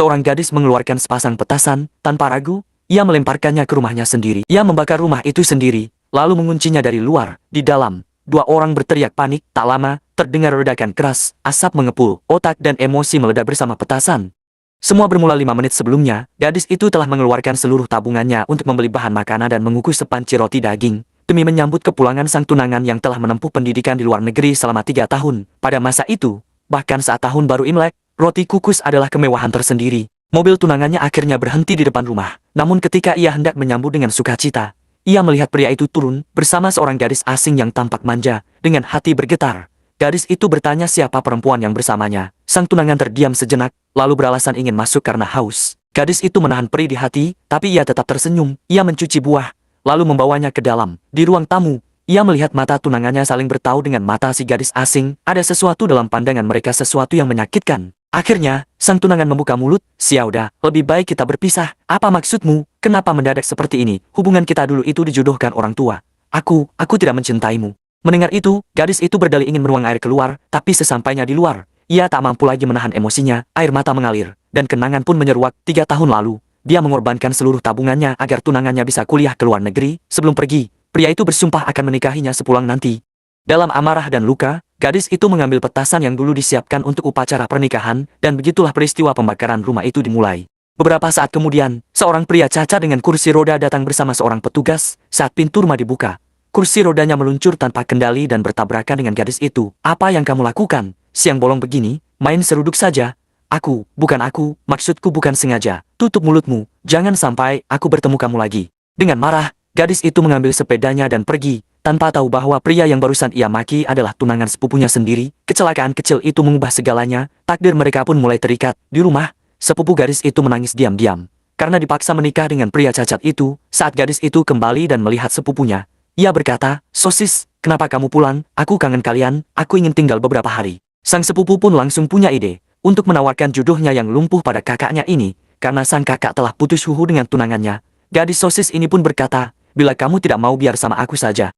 seorang gadis mengeluarkan sepasang petasan. Tanpa ragu, ia melemparkannya ke rumahnya sendiri. Ia membakar rumah itu sendiri, lalu menguncinya dari luar. Di dalam, dua orang berteriak panik. Tak lama, terdengar ledakan keras, asap mengepul, otak dan emosi meledak bersama petasan. Semua bermula 5 menit sebelumnya, gadis itu telah mengeluarkan seluruh tabungannya untuk membeli bahan makanan dan mengukus sepanci roti daging, demi menyambut kepulangan sang tunangan yang telah menempuh pendidikan di luar negeri selama 3 tahun. Pada masa itu, bahkan saat tahun baru Imlek, roti kukus adalah kemewahan tersendiri. Mobil tunangannya akhirnya berhenti di depan rumah. Namun ketika ia hendak menyambut dengan sukacita, ia melihat pria itu turun bersama seorang gadis asing yang tampak manja. Dengan hati bergetar, gadis itu bertanya siapa perempuan yang bersamanya. Sang tunangan terdiam sejenak, lalu beralasan ingin masuk karena haus. Gadis itu menahan perih di hati, tapi ia tetap tersenyum. Ia mencuci buah, lalu membawanya ke dalam. Di ruang tamu, ia melihat mata tunangannya saling bertaut dengan mata si gadis asing. Ada sesuatu dalam pandangan mereka, sesuatu yang menyakitkan. Akhirnya, sang tunangan membuka mulut. "Siauda, lebih baik kita berpisah. Apa maksudmu? Kenapa mendadak seperti ini? Hubungan kita dulu itu dijodohkan orang tua. Aku tidak mencintaimu." Mendengar itu, gadis itu berdalih ingin menuang air keluar, tapi sesampainya di luar, ia tak mampu lagi menahan emosinya. Air mata mengalir, dan kenangan pun menyeruak. 3 tahun lalu, dia mengorbankan seluruh tabungannya agar tunangannya bisa kuliah ke luar negeri. Sebelum pergi, pria itu bersumpah akan menikahinya sepulang nanti. Dalam amarah dan luka, gadis itu mengambil petasan yang dulu disiapkan untuk upacara pernikahan, dan begitulah peristiwa pembakaran rumah itu dimulai. Beberapa saat kemudian, seorang pria cacat dengan kursi roda datang bersama seorang petugas. Saat pintu rumah dibuka, kursi rodanya meluncur tanpa kendali dan bertabrakan dengan gadis itu. "Apa yang kamu lakukan? Siang bolong begini, main seruduk saja." Bukan aku, maksudku bukan sengaja. Tutup mulutmu, jangan sampai aku bertemu kamu lagi." Dengan marah, gadis itu mengambil sepedanya dan pergi, tanpa tahu bahwa pria yang barusan ia maki adalah tunangan sepupunya sendiri. Kecelakaan kecil itu mengubah segalanya, takdir mereka pun mulai terikat. Di rumah, sepupu gadis itu menangis diam-diam, karena dipaksa menikah dengan pria cacat itu. Saat gadis itu kembali dan melihat sepupunya, ia berkata, "Sosis, kenapa kamu pulang? Aku kangen kalian, aku ingin tinggal beberapa hari." Sang sepupu pun langsung punya ide untuk menawarkan jodohnya yang lumpuh pada kakaknya ini, karena sang kakak telah putus huhu dengan tunangannya. Gadis sosis ini pun berkata, "Bila kamu tidak mau biar sama aku saja."